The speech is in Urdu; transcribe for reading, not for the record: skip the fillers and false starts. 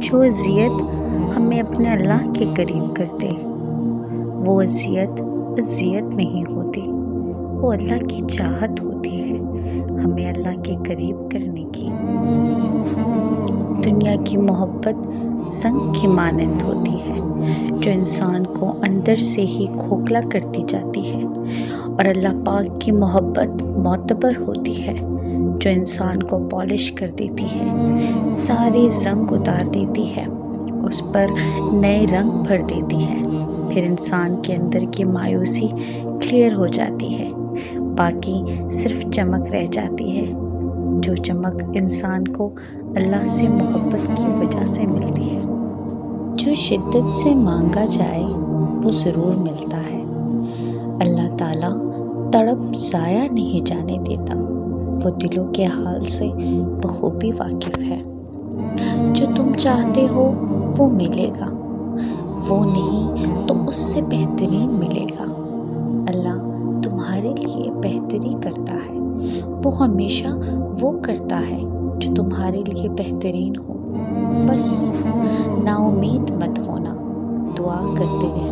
جو اذیت ہمیں اپنے اللہ کے قریب کر دے وہ اذیت نہیں ہوتی، وہ اللہ کی چاہت ہوتی ہے ہمیں اللہ کے قریب کرنے کی۔ دنیا کی محبت زنگ کی مانند ہوتی ہے جو انسان کو اندر سے ہی کھوکھلا کرتی جاتی ہے، اور اللہ پاک کی محبت معتبر ہوتی ہے جو انسان کو پالش کر دیتی ہے، سارے زنگ اتار دیتی ہے، اس پر نئے رنگ بھر دیتی ہے، پھر انسان کے اندر کی مایوسی کلیئر ہو جاتی ہے، باقی صرف چمک رہ جاتی ہے، جو چمک انسان کو اللہ سے محبت کی وجہ سے ملتی ہے۔ جو شدت سے مانگا جائے وہ ضرور ملتا ہے، اللہ تعالیٰ تڑپ ضائع نہیں جانے دیتا، وہ دلوں کے حال سے بخوبی واقف ہے۔ جو تم چاہتے ہو وہ ملے گا، وہ نہیں تو اس سے بہترین ملے گا۔ اللہ تمہارے لیے بہتری کرتا ہے، وہ ہمیشہ وہ کرتا ہے جو تمہارے لیے بہترین ہو۔ بس نا امید مت ہونا، دعا کرتے رہنا۔